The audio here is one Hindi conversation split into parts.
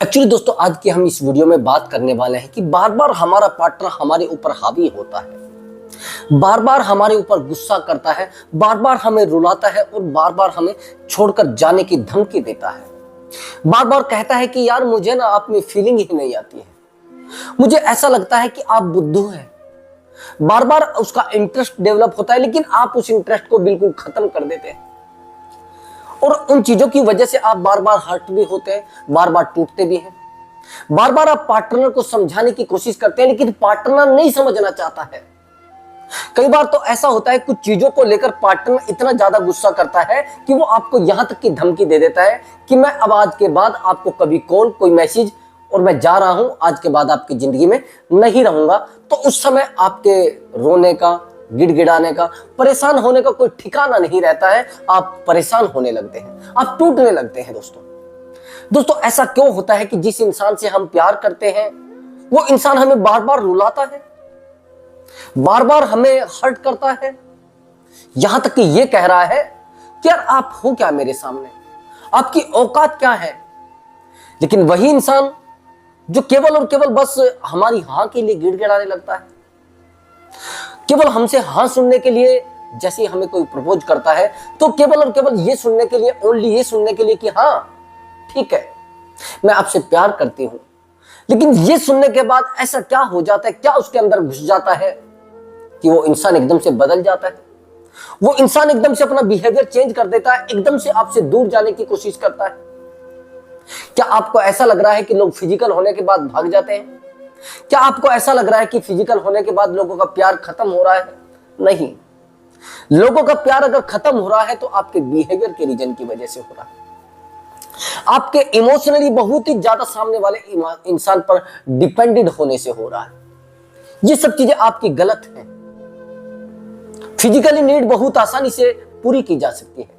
एक्चुअली दोस्तों, आज की हम इस वीडियो में बात करने वाले हैं कि बार बार हमारा पार्टनर हमारे ऊपर हावी होता है, बार बार हमारे ऊपर गुस्सा करता है, बार बार हमें रुलाता है और बार बार हमें छोड़कर जाने की धमकी देता है। बार बार कहता है कि यार मुझे ना आप में फीलिंग ही नहीं आती है, मुझे ऐसा लगता है कि आप बुद्धू हैं। बार बार उसका इंटरेस्ट डेवलप होता है, लेकिन आप उस इंटरेस्ट को बिल्कुल खत्म कर देते हैं और उन चीजों की वजह से आप बार बार हर्ट भी होते हैं, बार बार टूटते भी हैं। बार बार आप पार्टनर को समझाने की कोशिश करते हैं, लेकिन पार्टनर नहीं समझना चाहता है। कई बार तो ऐसा होता है, कुछ चीजों को लेकर पार्टनर इतना ज्यादा गुस्सा करता है कि वो आपको यहां तक की धमकी दे देता है कि मैं अब आज के बाद आपको कभी कॉल, कोई मैसेज और मैं जा रहा हूं, आज के बाद आपकी जिंदगी में नहीं रहूंगा। तो उस समय आपके रोने का, गिड़गिड़ाने का, परेशान होने का कोई ठिकाना नहीं रहता है। आप परेशान होने लगते हैं, आप टूटने लगते हैं। दोस्तों ऐसा क्यों होता है कि जिस इंसान से हम प्यार करते हैं वो इंसान हमें बार बार रुलाता है, बार बार हमें हर्ट करता है, यहां तक कि ये कह रहा है कि यार आप हो क्या मेरे सामने, आपकी औकात क्या है। लेकिन वही इंसान जो केवल और केवल बस हमारी हाँ के लिए गिड़गिड़ाने लगता है, केवल हमसे हाँ सुनने के लिए, जैसे ही हमें कोई प्रपोज करता है तो केवल और केवल ये सुनने के लिए, ओनली ये सुनने के लिए कि हाँ ठीक है मैं आपसे प्यार करती हूं। लेकिन ये सुनने के बाद ऐसा क्या हो जाता है, क्या उसके अंदर घुस जाता है कि वो इंसान एकदम से बदल जाता है। वो इंसान एकदम से अपना बिहेवियर चेंज कर देता है, एकदम से आपसे दूर जाने की कोशिश करता है। क्या आपको ऐसा लग रहा है कि लोग फिजिकल होने के बाद भाग जाते हैं? क्या आपको ऐसा लग रहा है कि फिजिकल होने के बाद लोगों का प्यार खत्म हो रहा है? नहीं, लोगों का प्यार अगर खत्म हो रहा है तो आपके बिहेवियर के रीजन की वजह से हो रहा है। आपके इमोशनली बहुत ही ज्यादा सामने वाले इंसान पर डिपेंडेंट होने से हो रहा है। ये सब चीजें आपकी गलत हैं। फिजिकली नीड बहुत आसानी से पूरी की जा सकती है,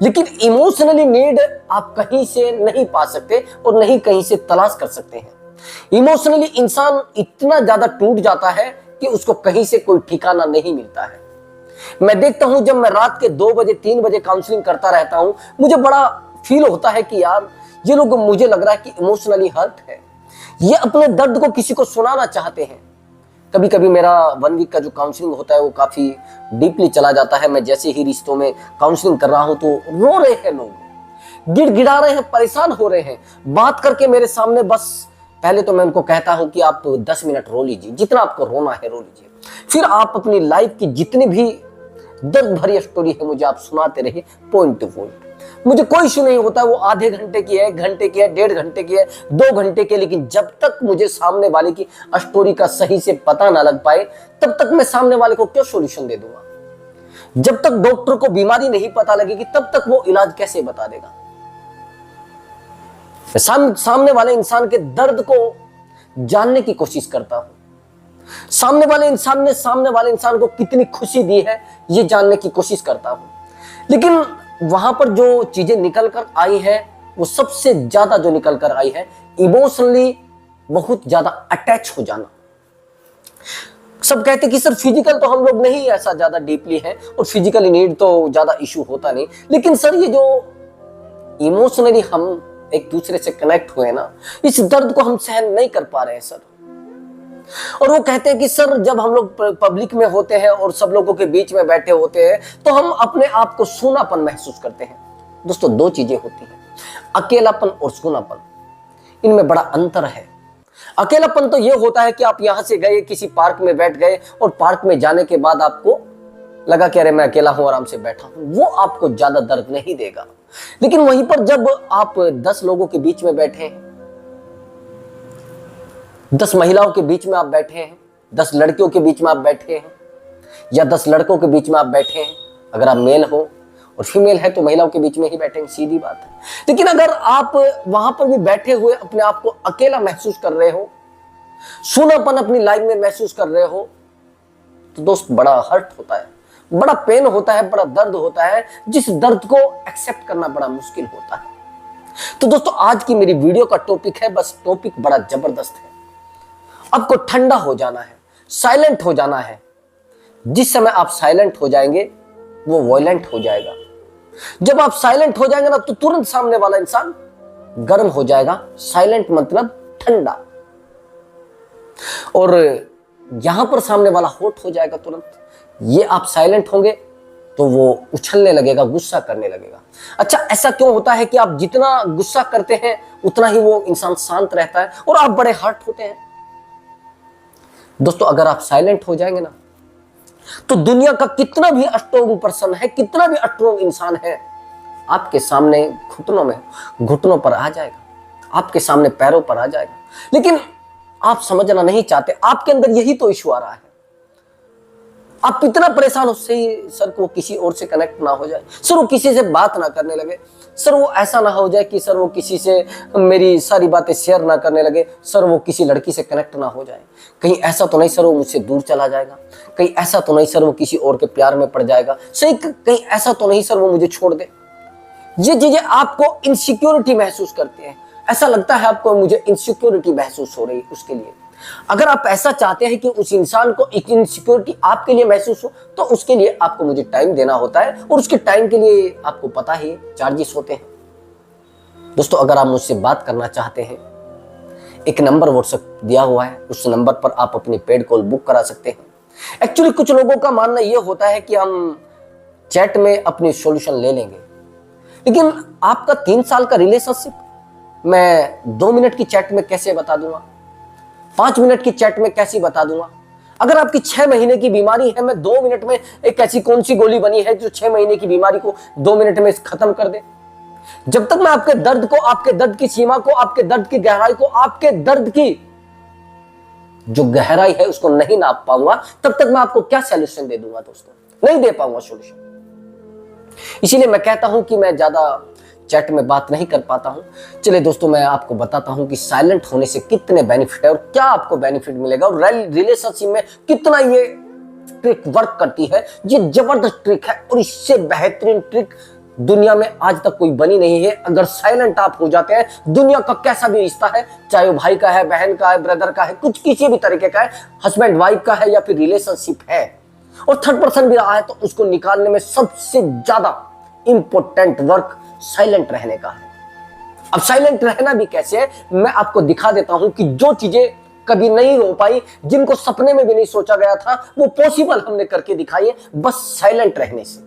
लेकिन इमोशनली नीड आप कहीं से नहीं पा सकते और नहीं कहीं से तलाश कर सकते हैं। इमोशनली इंसान इतना ज्यादा टूट जाता है कि उसको कहीं से कोई ठिकाना नहीं मिलता है। मैं देखता हूं, जब मैं रात के 2 बजे 3 बजे काउंसलिंग करता रहता हूं, मुझे बड़ा फील होता है कि यार ये लोग, मुझे लग रहा है कि इमोशनली हर्ट है, ये अपने दर्द को किसी को सुनाना चाहते हैं। कभी कभी मेरा 1 वीक का जो काउंसलिंग होता है वो काफी डीपली चला जाता है। मैं जैसे ही रिश्तों में काउंसलिंग कर रहा हूं तो रो रहे हैं लोग, गिड़गिड़ा रहे हैं, परेशान हो रहे हैं, बात करके मेरे सामने। बस पहले तो मैं उनको कहता हूं कि आप 10 मिनट रो लीजिए, जितना आपको रोना है रो लीजिए, फिर आप अपनी लाइफ की जितनी भी दर्द भरी स्टोरी है मुझे आप सुनाते रहिए, पॉइंट टू पॉइंट। मुझे कोई इशू नहीं होता वो आधे घंटे की है, 1 घंटे की है, 1.5 घंटे की है, 2 घंटे की है, लेकिन जब तक मुझे सामने वाले की स्टोरी का सही से पता ना लग पाए तब तक मैं सामने वाले को क्यों सॉल्यूशन दे दूंगा। जब तक डॉक्टर को बीमारी नहीं पता लगेगी तब तक वो इलाज कैसे बता देगा। सामने वाले इंसान के दर्द को जानने की कोशिश करता हूं, सामने वाले इंसान को कितनी खुशी दी है ये जानने की कोशिश करता हूं। लेकिन वहां पर जो चीजें निकल कर आई है, वो सबसे ज्यादा जो निकल कर आई है, इमोशनली बहुत ज्यादा अटैच हो जाना। सब कहते हैं कि सर फिजिकल तो हम लोग नहीं ऐसा ज्यादा डीपली है और फिजिकली नीड तो ज्यादा इशू होता नहीं, लेकिन सर ये जो इमोशनली हम एक दूसरे से कनेक्ट हुए ना, इस दर्द को हम सहन नहीं कर पा रहे हैं सर। और वो कहते हैं कि सर जब हम लोग पब्लिक में होते हैं और सब लोगों के बीच में बैठे होते हैं तो हम अपने आप को सूनापन महसूस करते हैं। दोस्तों 2 चीजें होती हैं, अकेलापन और सूनापन। इनमें बड़ा अंतर है। अकेलापन तो ये होता है कि आप यहां से गए, किसी पार्क में बैठ गए और पार्क में जाने के बाद आपको लगा कि अरे मैं अकेला हूं, आराम से बैठा हूं, वो आपको ज्यादा दर्द नहीं देगा। लेकिन वहीं पर जब आप 10 लोगों के बीच में बैठे हैं, 10 महिलाओं के बीच में आप बैठे हैं, 10 लड़कियों के बीच में आप बैठे हैं, या 10 लड़कों के बीच में आप बैठे हैं, अगर आप मेल हो और फीमेल है तो महिलाओं के बीच में ही बैठेंगे, सीधी बात है। लेकिन अगर आप वहां पर भी बैठे हुए अपने आप को अकेला महसूस कर रहे हो, सूनापन अपनी लाइफ में महसूस कर रहे हो, तो दोस्त बड़ा हर्ट होता है, बड़ा पेन होता है, बड़ा दर्द होता है, जिस दर्द को एक्सेप्ट करना बड़ा मुश्किल होता है। तो दोस्तों आज की मेरी वीडियो का टॉपिक है, बस टॉपिक बड़ा जबरदस्त है। आपको ठंडा हो जाना है, साइलेंट हो जाना है। जिस समय आप साइलेंट हो जाएंगे वो वायलेंट हो जाएगा। जब आप साइलेंट हो जाएंगे ना तो तुरंत सामने वाला इंसान गर्म हो जाएगा, साइलेंट मतलब ठंडा। और यहां पर सामने वाला हॉट हो जाएगा तुरंत। ये आप साइलेंट होंगे तो वो उछलने लगेगा, गुस्सा करने लगेगा। अच्छा, ऐसा क्यों होता है कि आप जितना गुस्सा करते हैं उतना ही वो इंसान शांत रहता है और आप बड़े हर्ट होते हैं? दोस्तों, अगर आप साइलेंट हो जाएंगे ना, तो दुनिया का कितना भी स्ट्रॉन्ग पर्सन है, कितना भी स्ट्रॉन्ग इंसान है, आपके सामने घुटनों पर आ जाएगा, आपके सामने पैरों पर आ जाएगा। लेकिन आप समझना नहीं चाहते, आपके अंदर यही तो इशू आ रहा है। आप इतना परेशान हो सर को किसी और से कनेक्ट ना हो जाए, सर वो किसी से बात ना करने लगे, सर वो ऐसा ना हो जाए कि सर वो किसी से मेरी सारी बातें शेयर ना करने लगे, सर वो किसी लड़की से कनेक्ट ना हो जाए, कहीं ऐसा तो नहीं सर वो मुझसे दूर चला जाएगा, कहीं ऐसा तो नहीं सर वो किसी और के प्यार में पड़ जाएगा, सही कहीं ऐसा तो नहीं सर वो मुझे छोड़ दे। ये चीजें आपको इनसिक्योरिटी महसूस करते हैं, ऐसा लगता है आपको मुझे इनसिक्योरिटी महसूस हो रही है उसके लिए। अगर आप ऐसा चाहते हैं कि उस इंसान को इनसिक्योरिटी आपके लिए महसूस हो, तो उसके लिए आपको मुझे टाइम देना होता है, और उसके टाइम के लिए आपको पता ही चार्जेस होते हैं। दोस्तों, अगर आप मुझसे बात करना चाहते हैं, एक नंबर व्हाट्सएप दिया हुआ है, उस नंबर पर आप अपनी पेड कॉल बुक करा सकते हैं। एक्चुअली कुछ लोगों का मानना यह होता है कि हम चैट में अपनी सॉल्यूशन ले लेंगे, लेकिन आपका 3 साल का रिलेशनशिप मैं 2 मिनट की चैट में कैसे बता दूंगा, 5 मिनट की चैट में कैसे बता दूंगा? अगर आपकी 6 महीने की बीमारी है, मैं 2 मिनट में एक ऐसी कौन सी गोली बनी है जो 6 महीने की बीमारी को 2 मिनट में खत्म कर दे? जब तक मैं आपके दर्द को, आपके दर्द की सीमा को, आपके दर्द की गहराई को, आपके दर्द की जो गहराई है उसको नहीं नाप पाऊंगा, तब तक मैं आपको क्या सॉल्यूशन दे दूंगा? दोस्तों, नहीं दे पाऊंगा सॉल्यूशन। इसीलिए मैं कहता हूं कि मैं ज्यादा चैट में बात नहीं कर पाता हूं। चलिए दोस्तों, मैं आपको बताता हूं कि साइलेंट होने से कितने बेनिफिट है और क्या आपको बेनिफिट मिलेगा, और रिलेशनशिप में कितना ये ट्रिक वर्क करती है। ये जबरदस्त ट्रिक है, और इससे बेहतरीन ट्रिक दुनिया में आज तक कोई बनी नहीं है। अगर साइलेंट आप हो जाते हैं, दुनिया का कैसा भी रिश्ता है, चाहे वो भाई का है, बहन का है, ब्रदर का है, कुछ किसी भी तरीके का है, हस्बैंड वाइफ का है, या फिर रिलेशनशिप है और थर्ड पर्सन भी रहा है, तो उसको निकालने में सबसे ज्यादा इंपॉर्टेंट वर्क साइलेंट रहने का है। अब साइलेंट रहना भी कैसे है, मैं आपको दिखा देता हूं कि जो चीजें कभी नहीं हो पाई, जिनको सपने में भी नहीं सोचा गया था, वो पॉसिबल हमने करके दिखाई है, बस साइलेंट रहने से।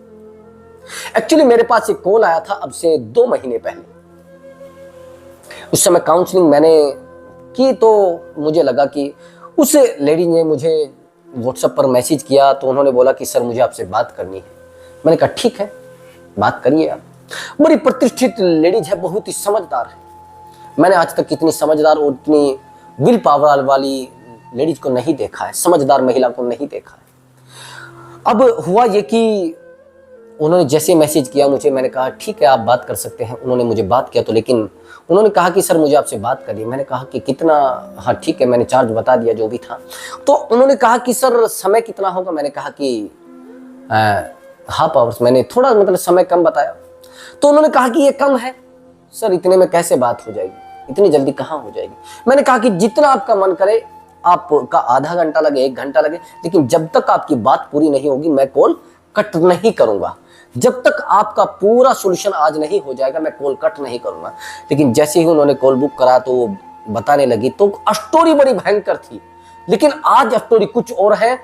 एक्चुअली मेरे पास एक कॉल आया था अब से 2 महीने पहले। उस समय काउंसलिंग मैंने की, तो मुझे लगा कि उस लेडी ने मुझे व्हाट्सएप पर मैसेज किया, तो उन्होंने बोला कि सर मुझे आपसे बात करनी है। मैंने कहा ठीक है, बात करिए आप। बड़ी प्रतिष्ठित लेडीज है, बहुत ही समझदार है। मैंने आज तक इतनी समझदार और इतनी विल पावर वाली लेडीज को नहीं देखा है, समझदार महिला को नहीं देखा है। अब हुआ ये कि उन्होंने जैसे मैसेज किया मुझे, मैंने कहा ठीक है आप बात कर सकते हैं। उन्होंने मुझे बात किया, तो लेकिन उन्होंने कहा कि सर मुझे आपसे बात करनी है। मैंने कहा कि कितना? हाँ ठीक है, मैंने चार्ज बता दिया जो भी था। तो उन्होंने कहा कि सर समय कितना होगा? मैंने कहा कि हाफ आवर्स। मैंने थोड़ा मतलब समय कम बताया, तो उन्होंने कहा कि ये कम है सर, इतने में कैसे बात हो जाएगी, इतनी जल्दी कहाँ हो जाएगी। मैंने कहा कि जितना आपका मन करे, आपका आधा घंटा लगे, 1 घंटा लगे, लेकिन जब तक आपकी बात पूरी नहीं होगी मैं कॉल कट नहीं करूंगा। जब तक आपका पूरा सॉल्यूशन आज नहीं हो जाएगा मैं कॉल कट नहीं करूंगा। लेकिन जैसे ही उन्होंने कॉल बुक करा तो वो बताने लगी, तो स्टोरी बड़ी भयंकर थी, लेकिन आज स्टोरी कुछ और है।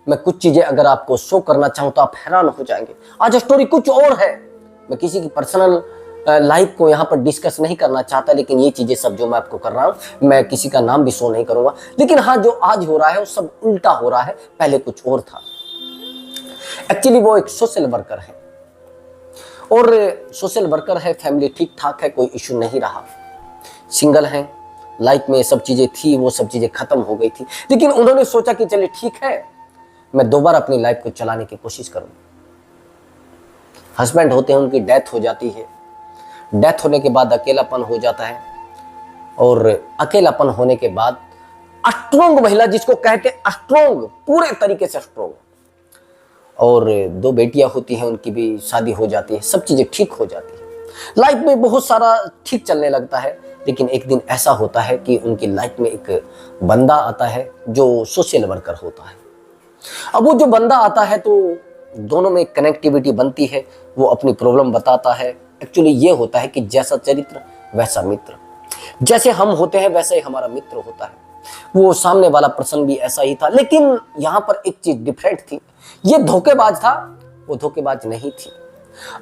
मैं कुछ चीजें अगर आपको शो करना चाहूं तो आप हैरान हो जाएंगे। आज स्टोरी कुछ और है। मैं किसी की पर्सनल लाइफ को यहाँ पर डिस्कस नहीं करना चाहता, लेकिन ये चीजें सब जो मैं आपको कर रहा हूं, मैं किसी का नाम भी शो नहीं करूंगा। लेकिन हाँ, जो आज हो रहा है वो सब उल्टा हो रहा है, पहले कुछ और था। एक्चुअली वो एक सोशल वर्कर है, और सोशल वर्कर है, फैमिली ठीक ठाक है, कोई इशू नहीं रहा, सिंगल है, लाइफ में सब चीजें थी, वो सब चीजें खत्म हो गई थी। लेकिन उन्होंने सोचा कि चलिए ठीक है, मैं दोबारा अपनी लाइफ को चलाने की कोशिश करूं। हस्बैंड होते हैं, उनकी डेथ हो जाती है। डेथ होने के बाद अकेलापन हो जाता है, और अकेलापन होने के बाद स्ट्रोंग महिला, जिसको कहते हैं स्ट्रोंग, पूरे तरीके से स्ट्रोंग, और 2 बेटियां होती हैं, उनकी भी शादी हो जाती है, सब चीजें ठीक हो जाती है, लाइफ में बहुत सारा ठीक चलने लगता है। लेकिन एक दिन ऐसा होता है कि उनकी लाइफ में एक बंदा आता है जो सोशल वर्कर होता है। अब वो जो बंदा आता है तो दोनों में कनेक्टिविटी बनती है, वो अपनी प्रॉब्लम बताता है। एक्चुअली ये होता है कि जैसा चरित्र वैसा मित्र। जैसे हम होते हैं वैसे ही हमारा मित्र होता है। वो सामने वाला पर्सन भी ऐसा ही था, लेकिन यहां पर एक चीज डिफरेंट थी। ये धोखेबाज था, वो धोखेबाज नहीं थी।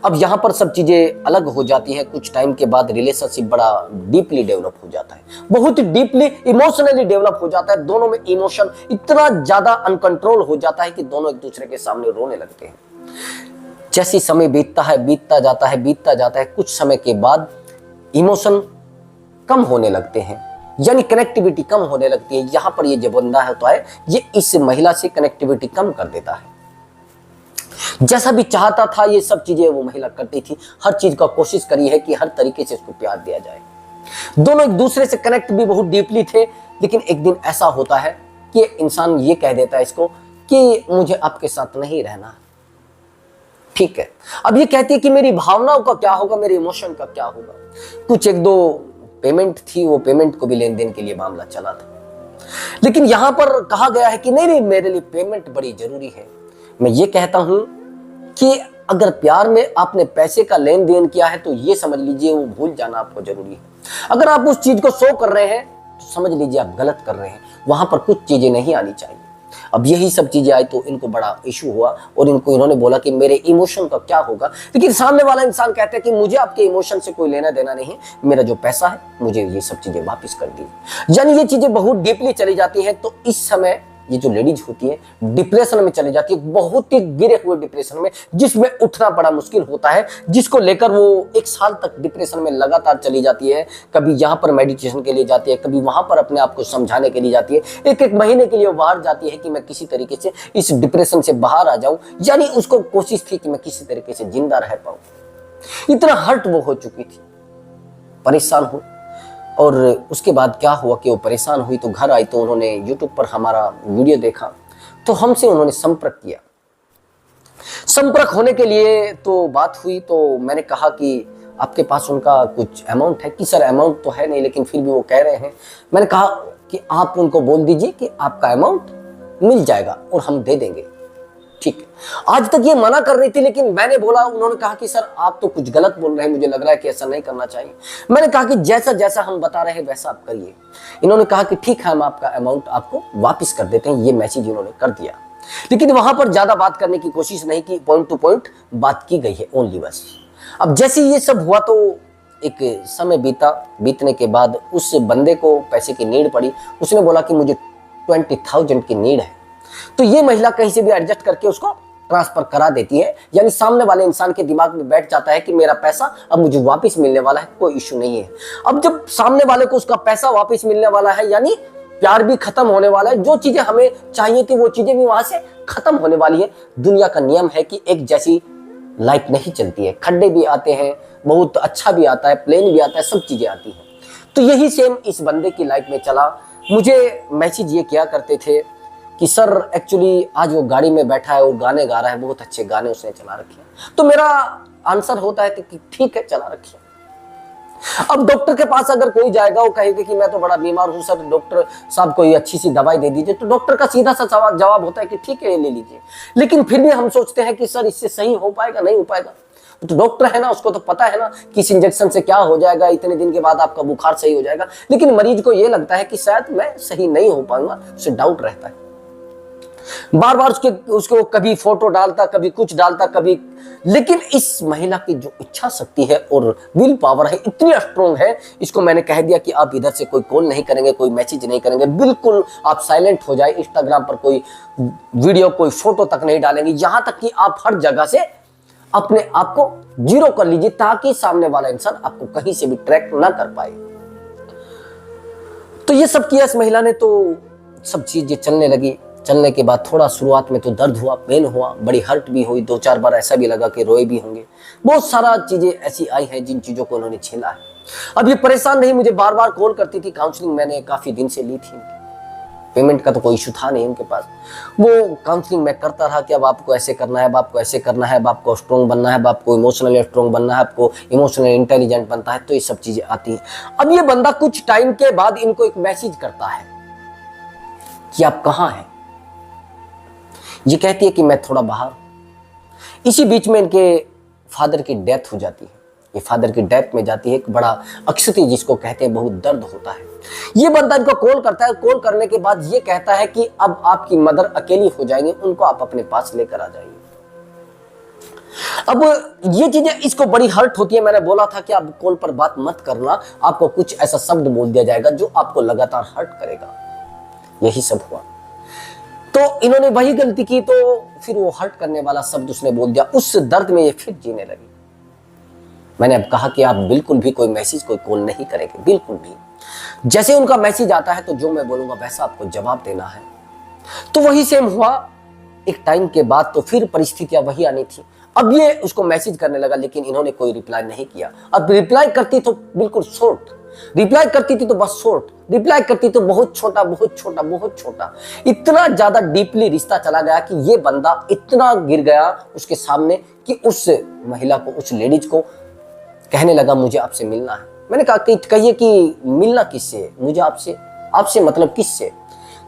अब यहां पर सब चीजें अलग हो जाती है। कुछ टाइम के बाद रिलेशनशिप बड़ा डीपली डेवलप हो जाता है, बहुत डीपली इमोशनली डेवलप हो जाता है। दोनों में इमोशन इतना ज्यादा अनकंट्रोल हो जाता है कि दोनों एक दूसरे के सामने रोने लगते हैं। जैसे समय बीतता है, बीतता जाता है, बीतता जाता है, कुछ समय के बाद इमोशन कम होने लगते हैं, यानी कनेक्टिविटी कम होने लगती है। यहां पर ये जो बंदा होता है, ये इस महिला से कनेक्टिविटी कम कर देता है। जैसा भी चाहता था ये सब चीजें वो महिला करती थी। हर चीज का कोशिश करी है कि हर तरीके से उसको प्यार दिया जाए। दोनों एक दूसरे से कनेक्ट भी बहुत डीपली थे। लेकिन एक दिन ऐसा होता है कि इंसान ये कह देता है इसको कि मुझे आपके साथ नहीं रहना। ठीक है, अब ये कहती है कि मेरी भावनाओं का क्या होगा, मेरे इमोशन का क्या होगा। कुछ एक दो पेमेंट थी, वो पेमेंट को भी लेन देन के लिए मामला चला था। लेकिन यहां पर कहा गया है कि नहीं, मेरे लिए पेमेंट बड़ी जरूरी है। मैं ये कहता हूं कि अगर प्यार में आपने पैसे का लेन देन किया है तो ये समझ लीजिए वो भूल जाना आपको जरूरी है। अगर आप उस चीज को शो कर रहे हैं तो समझ लीजिए आप गलत कर रहे हैं। वहां पर कुछ चीजें नहीं आनी चाहिए। अब यही सब चीजें आई तो इनको बड़ा इशू हुआ और इन्होंने बोला कि मेरे इमोशन का क्या होगा। लेकिन सामने वाला इंसान कहता है कि मुझे आपके इमोशन से कोई लेना देना नहीं, मेरा जो पैसा है मुझे ये सब चीजें वापस कर दीजिए। यानी ये चीजें बहुत डीपली चली जाती है। तो इस समय ये जो लेडीज होती है डिप्रेशन में चली जाती है, बहुत ही गिरे हुए डिप्रेशन में, जिसमें उठना बड़ा मुश्किल होता है, जिसको लेकर वो 1 साल तक डिप्रेशन में लगातार चली जाती है। कभी यहाँ पर मेडिटेशन के लिए जाती है, कभी वहां पर अपने आप को समझाने के लिए जाती है। 1-1 महीने के लिए वो बाहर जाती है कि मैं किसी तरीके से इस डिप्रेशन से बाहर आ जाऊं। यानी उसको कोशिश थी कि मैं किसी तरीके से जिंदा रह पाऊं। इतना हर्ट वो हो चुकी थी, परेशान हुई। और उसके बाद क्या हुआ कि वो परेशान हुई तो घर आई तो उन्होंने YouTube पर हमारा वीडियो देखा तो हमसे उन्होंने संपर्क किया। संपर्क होने के लिए तो बात हुई तो मैंने कहा कि आपके पास उनका कुछ अमाउंट है कि? सर अमाउंट तो है नहीं, लेकिन फिर भी वो कह रहे हैं। मैंने कहा कि आप उनको बोल दीजिए कि आपका अमाउंट मिल जाएगा और हम दे देंगे। ठीक है, आज तक ये मना कर रही थी, लेकिन मैंने बोला, उन्होंने कहा कि सर आप तो कुछ गलत बोल रहे हैं, मुझे लग रहा है कि ऐसा नहीं करना चाहिए। मैंने कहा कि जैसा जैसा हम बता रहे हैं वैसा आप करिए। इन्होंने कहा कि ठीक है, हम आपका अमाउंट आपको वापस कर देते हैं। ये मैसेज इन्होंने कर दिया, लेकिन वहां पर ज्यादा बात करने की कोशिश नहीं की, पॉइंट टू पॉइंट बात की गई है ओनली बस। अब जैसे ये सब हुआ तो एक समय बीतने के बाद उस बंदे को पैसे की नीड पड़ी। उसने बोला कि मुझे 20,000 की नीड है। तो ये महिला कहीं से भी एडजस्ट करके उसको ट्रांसफर करा देती है। यानी सामने वाले इंसान के दिमाग में बैठ जाता है कि मेरा पैसा अब मुझे वापस मिलने वाला है, कोई इश्यू नहीं है। अब जब सामने वाले को उसका पैसा वापस मिलने वाला है, यानी प्यार भी खत्म होने वाला है, जो चीजें हमें चाहिए थी वो चीजें भी वहां से खत्म होने वाली है। दुनिया का नियम है कि एक जैसी लाइफ नहीं चलती है, खड्डे भी आते हैं, बहुत अच्छा भी आता है, प्लेन भी आता है, सब चीजें आती हैं। तो यही सेम इस बंदे की लाइफ में चला। मुझे मैसेज ये किया करते थे कि सर एक्चुअली आज वो गाड़ी में बैठा है और गाने गा रहा है, बहुत अच्छे गाने उसने चला रखे हैं। तो मेरा आंसर होता है कि ठीक है, चला रखिए। अब डॉक्टर के पास अगर कोई जाएगा, वो कहेगा कि मैं तो बड़ा बीमार हूं सर, डॉक्टर साहब कोई अच्छी सी दवाई दे दीजिए, तो डॉक्टर का सीधा सा जवाब होता है कि ठीक है, ले लीजिए। लेकिन फिर भी हम सोचते हैं कि सर इससे सही हो पाएगा, नहीं हो पाएगा। तो डॉक्टर है ना, उसको तो पता है ना कि इस इंजेक्शन से क्या हो जाएगा, इतने दिन के बाद आपका बुखार सही हो जाएगा। लेकिन मरीज को यह लगता है कि शायद मैं सही नहीं हो पाऊंगा, उसे डाउट रहता है। बार बार उसको कभी फोटो डालता, कभी कुछ डालता, कभी। लेकिन इस महिला की जो इच्छा शक्ति है और विल पावर है इतनी स्ट्रॉन्ग है, इसको मैंने कह दिया कि आप इधर से कोई कॉल नहीं करेंगे, कोई मैसेज नहीं करेंगे, बिल्कुल आप साइलेंट हो जाए। इंस्टाग्राम पर कोई वीडियो, कोई फोटो तक नहीं डालेंगे, यहां तक कि आप हर जगह से अपने आप को जीरो कर लीजिए, ताकि सामने वाला इंसान आपको कहीं से भी ट्रैक ना कर पाए। तो ये सब किया इस महिला ने, तो सब चीजें चलने लगी। चलने के बाद थोड़ा शुरुआत में तो दर्द हुआ, पेन हुआ, बड़ी हर्ट भी हुई, 2-4 बार ऐसा भी लगा कि रोए भी होंगे। बहुत सारा चीजें ऐसी आई हैं जिन चीजों को उन्होंने झेला है। अब ये परेशान नहीं, मुझे बार बार कॉल करती थी। काउंसलिंग मैंने काफी दिन से ली थी, पेमेंट का तो कोई इशू था नहीं उनके पास। वो काउंसलिंग मैं करता रहा कि अब आपको ऐसे करना है, अब आपको ऐसे करना है, अब आपको स्ट्रॉन्ग बनना है, अब आपको इमोशनली स्ट्रॉन्ग बनना है, आपको इमोशनली इंटेलिजेंट बनता है। तो ये सब चीजें आती हैं। अब ये बंदा कुछ टाइम के बाद इनको एक मैसेज करता है कि आप कहाँ हैं। ये कहती है कि मैं थोड़ा बाहर। इसी बीच में इनके फादर की डेथ हो जाती है। ये फादर की डेथ में जाती है, एक बड़ा अक्षति जिसको कहते हैं, बहुत दर्द होता है। ये बंदा इनको कॉल करता है, कॉल करने के बाद ये कहता है कि अब आपकी मदर अकेली हो जाएंगे, उनको आप अपने पास लेकर आ जाइए। अब ये चीजें इसको बड़ी हर्ट होती है। मैंने बोला था कि आप कॉल पर बात मत करना, आपको कुछ ऐसा शब्द बोल दिया जाएगा जो आपको लगातार हर्ट करेगा। यही सब हुआ। तो इन्होंने वही गलती की, तो फिर वो हर्ट करने वाला शब्द उसने बोल दिया। उस दर्द में ये फिर जीने लगी। मैंने अब कहा कि आप बिल्कुल भी कोई मैसेज, कोई कॉल नहीं करेंगे, बिल्कुल भी। जैसे उनका मैसेज आता है तो जो मैं बोलूंगा वैसा आपको जवाब देना है। तो वही सेम हुआ। एक टाइम के बाद तो फिर परिस्थितियां वही आनी थी। अब ये उसको मैसेज करने लगा, लेकिन इन्होंने कोई रिप्लाई नहीं किया। अब रिप्लाई करती तो बिल्कुल शॉर्ट, रिप्लाई करती थी तो बस शॉर्ट, रिप्लाई करती तो बहुत छोटा, बहुत छोटा, बहुत छोटा। इतना ज्यादा डीपली रिश्ता चला गया कि ये बंदा इतना गिर गया उसके सामने कि उस महिला को, उस लेडीज को कहने लगा मुझे आपसे मिलना है। मैंने कहा कि कहिए कि मिलना किससे, मुझे आपसे, आपसे मतलब किससे।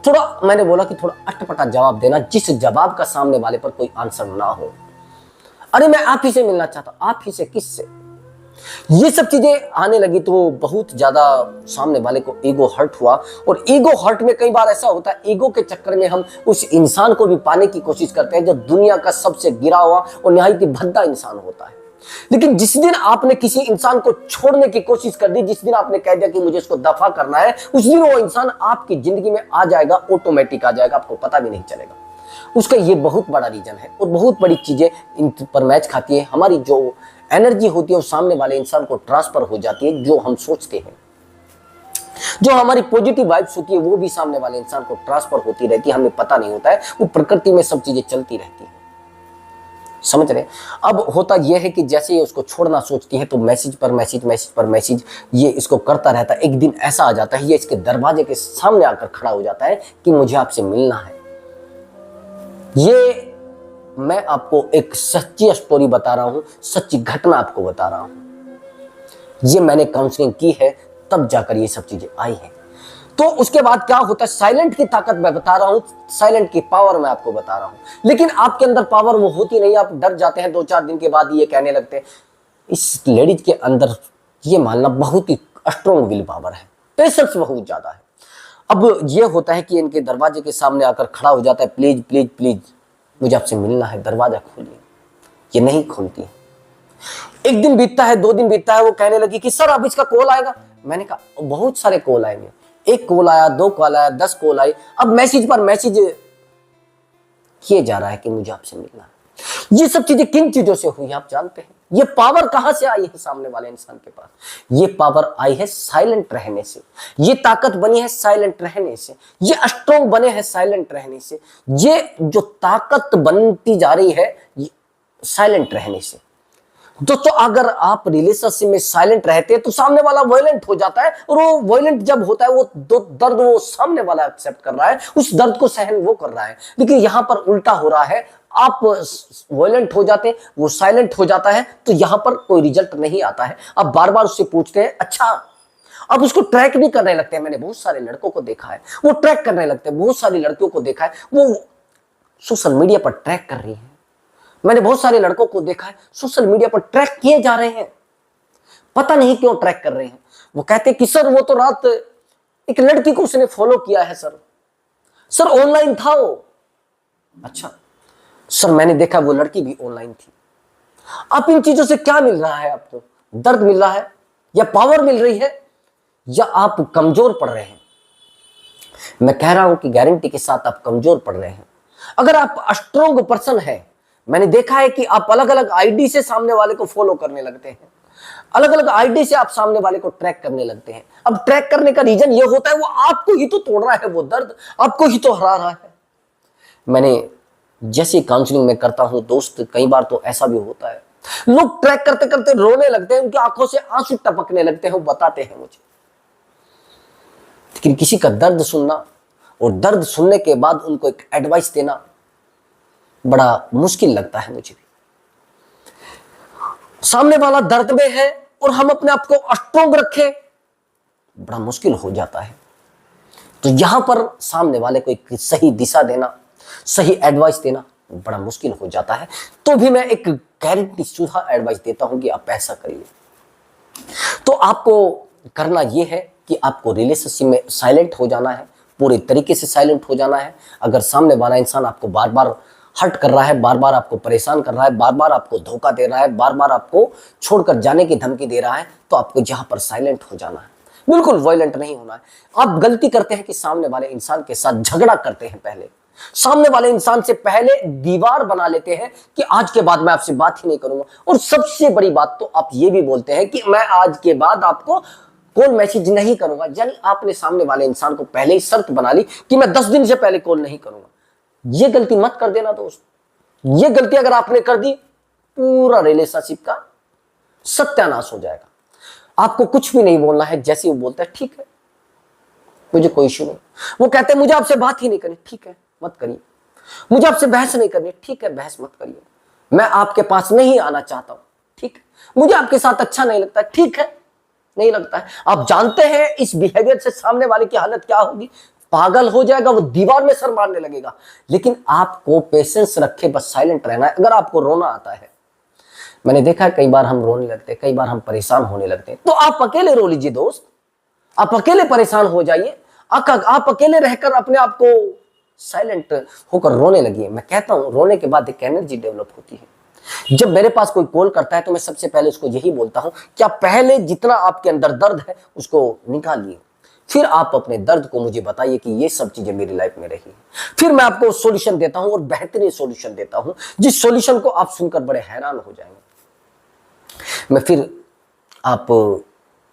थोड़ा मैंने बोला कि थोड़ा अटपटा जवाब देना, जिस जवाब का सामने वाले पर कोई आंसर ना हो। अरे मैं आप ही से मिलना चाहता हूं। आप ही से? किससे? ये सब चीजें आने लगी तो बहुत ज्यादा सामने वाले को ईगो हर्ट हुआ। और ईगो हर्ट में कई बार ऐसा होता है, ईगो के चक्कर में हम उस इंसान को भी पाने की कोशिश करते हैं जो दुनिया का सबसे गिरा हुआ और निहायत ही भद्दा इंसान होता है। लेकिन जिस दिन आपने किसी इंसान को छोड़ने की कोशिश कर दी, जिस दिन आपने कह दिया कि मुझे इसको दफा करना है, उस दिन वो इंसान आपकी जिंदगी में आ जाएगा, ऑटोमेटिक आ जाएगा, आपको पता भी नहीं चलेगा। उसका ये बहुत बड़ा रीजन है और बहुत बड़ी चीजें इन पर मैच खाती है। हमारी जो एनर्जी होती है वो सामने वाले इंसान को ट्रांसफर हो जाती है। जो हम सोचते हैं, जो हमारी पॉजिटिव वाइब्स होती है, वो भी सामने वाले इंसान को ट्रांसफर होती रहती है, हमें पता नहीं होता है। वो प्रकृति में सब चीजें चलती रहती है, समझ रहे। अब होता यह है कि जैसे ये उसको छोड़ना सोचती है तो मैसेज पर मैसेज, मैसेज पर मैसेज ये इसको करता रहता है। एक दिन ऐसा आ जाता है, ये इसके दरवाजे के सामने आकर खड़ा हो जाता है कि मुझे आपसे मिलना है। ये मैं आपको एक सच्ची स्टोरी बता रहा हूं, सच्ची घटना आपको बता रहा हूं। ये मैंने काउंसलिंग की है, तब जाकर ये सब चीजें आई हैं। तो उसके बाद क्या होता है, साइलेंट की ताकत मैं बता रहा हूं, साइलेंट की पावर मैं आपको बता रहा हूं। लेकिन आपके अंदर पावर वो होती नहीं, आप डर जाते हैं। 2-4 दिन के बाद ये कहने लगते हैं, इस लेडीज के अंदर ये मानना बहुत ही स्ट्रॉन्ग विल पावर है, पेशेंस बहुत ज्यादा है। अब ये होता है कि इनके दरवाजे के सामने आकर खड़ा हो जाता है, प्लीज प्लीज प्लीज मुझे आपसे मिलना है, दरवाजा खोलिए। ये नहीं खोलती। एक दिन बीतता है, 2 दिन बीतता है, वो कहने लगी कि सर अब इसका कॉल आएगा। मैंने कहा बहुत सारे कॉल आएंगे। 1 कॉल आया, 2 कॉल आया, 10 कॉल आई। अब मैसेज पर मैसेज किए जा रहा है कि मुझे आपसे मिलना है। ये सब चीजें किन चीजों से हुई आप जानते हैं? ये पावर कहां से आई है सामने वाले इंसान के पास? ये पावर आई है साइलेंट रहने से। ये ताकत बनी है साइलेंट रहने से। ये स्ट्रॉन्ग बने हैं साइलेंट रहने से। ये जो ताकत बनती जा रही है साइलेंट रहने से। दोस्तों अगर आप रिलेशनशिप में साइलेंट रहते हैं तो सामने वाला वायलेंट हो जाता है, और वो वायलेंट जब होता है वो दर्द वो सामने वाला एक्सेप्ट कर रहा है, उस दर्द को सहन वो कर रहा है। लेकिन यहां पर उल्टा हो रहा है, आप वायलेंट हो जाते हैं, वो साइलेंट हो जाता है, तो यहां पर कोई रिजल्ट नहीं आता है। आप बार बार उससे पूछते हैं, अच्छा, अब उसको ट्रैक भी करने लगते हैं। मैंने बहुत सारे लड़कों को देखा है, वो ट्रैक करने लगते हैं। बहुत सारी लड़कियों को देखा है, वो सोशल मीडिया पर ट्रैक कर रही है। मैंने बहुत सारे लड़कों को देखा है, सोशल मीडिया पर ट्रैक किए जा रहे हैं। पता नहीं क्यों ट्रैक कर रहे हैं। वो कहते हैं कि सर वो तो रात एक लड़की को उसने फॉलो किया है सर ऑनलाइन था वो। अच्छा सर, मैंने देखा वो लड़की भी ऑनलाइन थी। अब इन चीजों से क्या मिल रहा है आपको? दर्द मिल रहा है, या पावर मिल रही है, या आप कमजोर पड़ रहे हैं? मैं कह रहा हूं कि गारंटी के साथ आप कमजोर पड़ रहे हैं। अगर आप स्ट्रॉन्ग पर्सन है, मैंने देखा है कि आप अलग अलग आईडी से सामने वाले को फॉलो करने लगते हैं, अलग अलग आईडी से आप सामने वाले को ट्रैक करने लगते हैं। अब ट्रैक करने का रीजन ये होता है, वो आपको ही तो तोड़ रहा है, वो दर्द आपको ही तो हरा रहा है। मैंने जैसे काउंसलिंग में करता हूं दोस्त, कई बार तो ऐसा भी होता है, लोग ट्रैक करते करते रोने लगते हैं, उनकी आंखों से आंसू टपकने लगते हैं, वो बताते हैं मुझे। लेकिन किसी का दर्द सुनना और दर्द सुनने के बाद उनको एक एडवाइस देना बड़ा मुश्किल लगता है मुझे भी। सामने वाला दर्द में है और हम अपने आप को स्ट्रॉन्ग रखें, बड़ा मुश्किल हो जाता है। तो यहां पर सामने वाले को एक सही दिशा देना, सही एडवाइस देना बड़ा मुश्किल हो जाता है। तो भी मैं एक गारंटी शुदा एडवाइस देता हूं कि आप ऐसा करिए। तो आपको करना यह है कि आपको रिलेशनशिप में साइलेंट हो जाना है, पूरे तरीके से साइलेंट हो जाना है। अगर सामने वाला इंसान आपको बार बार हर्ट कर रहा है, बार बार आपको परेशान कर रहा है, बार बार आपको धोखा दे रहा है, बार बार आपको छोड़कर जाने की धमकी दे रहा है, तो आपको जहां पर साइलेंट हो जाना है, बिल्कुल वायलेंट नहीं होना है। आप गलती करते हैं कि सामने वाले इंसान के साथ झगड़ा करते हैं, पहले सामने वाले इंसान से पहले दीवार बना लेते हैं कि आज के बाद मैं आपसे बात ही नहीं करूंगा। और सबसे बड़ी बात तो आप ये भी बोलते हैं कि मैं आज के बाद आपको कॉल मैसेज नहीं करूंगा, यानी आपने सामने वाले इंसान को पहले ही शर्त बना ली कि मैं 10 दिन से पहले कॉल नहीं करूंगा। ये गलती मत कर देना दोस्त। ये गलती अगर आपने कर दी, पूरा रिलेशनशिप का सत्यानाश हो जाएगा। आपको कुछ भी नहीं बोलना है, जैसे वो बोलता है ठीक है, मुझे कोई इश्यू नहीं। वो कहते हैं मुझे आपसे बात ही नहीं करनी, ठीक है मत करिए। मुझे आपसे बहस नहीं करनी, ठीक है बहस मत करिए। मैं आपके पास नहीं आना चाहता हूं, ठीक है। मुझे आपके साथ अच्छा नहीं लगता, ठीक है नहीं लगता है। आप जानते हैं इस बिहेवियर से सामने वाले की हालत क्या होगी, पागल हो जाएगा, वो दीवार में सर मारने लगेगा। लेकिन आपको पेशेंस रखे, बस साइलेंट रहना है। अगर आपको रोना आता है, मैंने देखा है कई बार हम रोने लगते हैं, कई बार हम परेशान होने लगते हैं, तो आप अकेले रो लीजिए दोस्त, आप अकेले परेशान हो जाइए, आप अकेले रहकर अपने आप को साइलेंट होकर रोने लगिए। मैं कहता हूं रोने के बाद एक एनर्जी डेवलप होती है। जब मेरे पास कोई कॉल करता है तो मैं सबसे पहले उसको यही बोलता हूं कि आप पहले जितना आपके अंदर दर्द है उसको निकालिए, फिर आप अपने दर्द को मुझे बताइए कि ये सब चीजें मेरी लाइफ में रही। फिर मैं आपको सॉल्यूशन देता हूं और बेहतरीन सॉल्यूशन देता हूं, जिस सॉल्यूशन को आप सुनकर बड़े हैरान हो जाएंगे। मैं फिर आप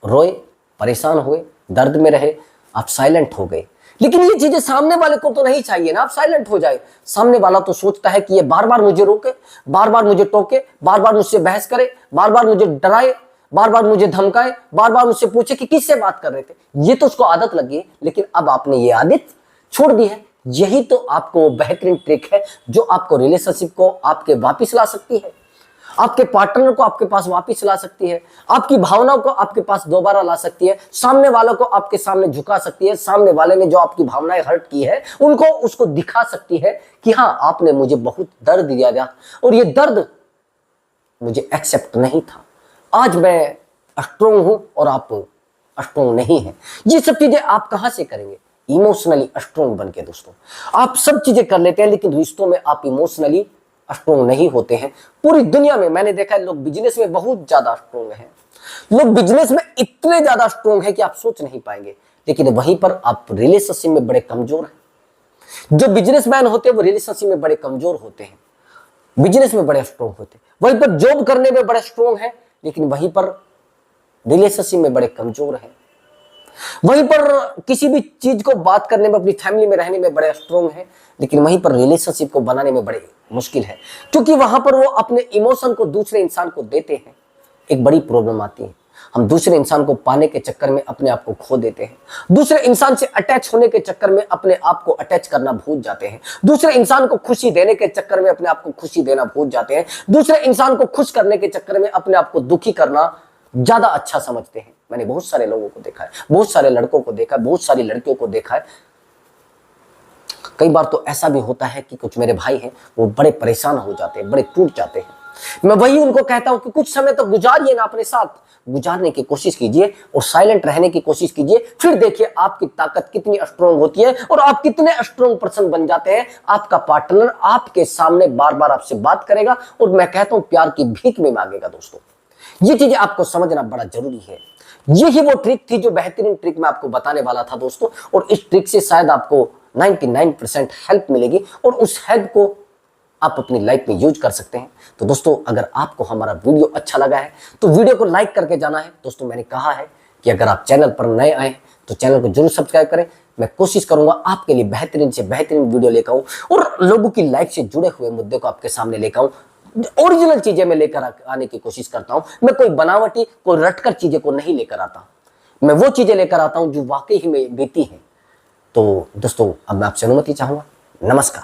रोए, परेशान हुए, दर्द में रहे, आप साइलेंट हो गए। लेकिन ये चीजें सामने वाले को तो नहीं चाहिए ना, आप साइलेंट हो जाए। सामने वाला तो सोचता है कि ये बार बार मुझे रोके, बार बार मुझे टोके, बार बार मुझसे बहस करे, बार बार मुझे डराए, बार बार मुझे धमकाए, बार बार मुझसे पूछे कि किससे बात कर रहे थे। ये तो उसको आदत लगी है, लेकिन अब आपने ये आदत छोड़ दी है। यही तो आपको बेहतरीन ट्रिक है जो आपको रिलेशनशिप को आपके वापिस ला सकती है, आपके पार्टनर को आपके पास वापस ला सकती है, आपकी भावनाओं को आपके पास दोबारा ला सकती है, सामने वालों को आपके सामने झुका सकती है, सामने वाले ने जो आपकी भावनाएं हर्ट की है उनको उसको दिखा सकती है कि हाँ आपने मुझे बहुत दर्द दिया था और ये दर्द मुझे एक्सेप्ट नहीं था। आज मैं स्ट्रोंग हूं और आप स्ट्रोंग नहीं है। ये सब चीजें आप कहां से करेंगे? इमोशनली स्ट्रोंग बन के दोस्तों। आप सब चीजें कर लेते हैं लेकिन रिश्तों में आप इमोशनली स्ट्रोंग नहीं होते हैं। पूरी दुनिया में मैंने देखा है लोग बिजनेस में बहुत ज्यादा स्ट्रोंग हैं, लोग बिजनेस में इतने ज्यादा स्ट्रोंग हैं कि आप सोच नहीं पाएंगे, लेकिन वहीं पर आप रिलेशनशिप में बड़े कमजोर हैं। जो बिजनेसमैन होते हैं वो रिलेशनशिप में बड़े कमजोर होते हैं, बिजनेस में बड़े स्ट्रोंग होते हैं। वहीं पर जॉब करने में बड़े स्ट्रोंग हैं, लेकिन वहीं पर रिलेशनशिप में बड़े कमजोर हैं। वहीं पर किसी भी चीज को बात करने में, अपनी फैमिली में रहने में बड़े स्ट्रोंग है, लेकिन वहीं पर रिलेशनशिप को बनाने में बड़े मुश्किल है, क्योंकि वहां पर वो अपने इमोशन को दूसरे इंसान को देते हैं। एक बड़ी प्रॉब्लम आती है, हम दूसरे इंसान को पाने के चक्कर में अपने आप को खो देते हैं, दूसरे इंसान से अटैच होने के चक्कर में अपने आप को अटैच करना भूल जाते हैं, दूसरे इंसान को खुशी देने के चक्कर में अपने आप को खुशी देना भूल जाते हैं, दूसरे इंसान को खुश करने के चक्कर में अपने आप को दुखी करना ज्यादा अच्छा समझते हैं। मैंने बहुत सारे लोगों को देखा है, बहुत सारे लड़कों को देखा है, बहुत सारी लड़कियों को देखा है। कई बार तो ऐसा भी होता है कि कुछ मेरे भाई हैं वो बड़े परेशान हो जाते हैं, बड़े टूट जाते हैं। मैं वही उनको कहता हूं कि कुछ समय तो गुजारिए ना, अपने साथ गुजारने की कोशिश कीजिए और साइलेंट रहने की कोशिश कीजिए। फिर देखिए आपकी ताकत कितनी स्ट्रोंग होती है और आप कितने स्ट्रोंग पर्सन बन जाते हैं। आपका पार्टनर आपके सामने बार बार आपसे बात करेगा और मैं कहता हूं प्यार की भीख में मांगेगा। दोस्तों ये चीजें आपको समझना बड़ा जरूरी है। यही वो ट्रिक थी जो बेहतरीन ट्रिक मैं आपको बताने वाला था दोस्तों, और इस ट्रिक से शायद आपको 99% हेल्प मिलेगी और उस हेल्प को आप अपनी लाइफ में यूज कर सकते हैं। तो दोस्तों अगर आपको हमारा वीडियो अच्छा लगा है तो वीडियो को लाइक करके जाना है। दोस्तों मैंने कहा है कि अगर आप चैनल पर नए आए तो चैनल को जरूर सब्सक्राइब करें। मैं कोशिश करूंगा आपके लिए बेहतरीन से बेहतरीन वीडियो लेकर आऊं और लोगों की लाइफ से जुड़े हुए मुद्दे को आपके सामने लेकर आऊं। ओरिजिनल चीजें मैं लेकर आने की कोशिश करता हूं। मैं कोई बनावटी, कोई रटकर चीजें को नहीं लेकर आता, मैं वो चीजें लेकर आता हूं जो वाकई ही में बीती हैं। तो दोस्तों अब मैं आपसे अनुमति चाहूंगा। नमस्कार।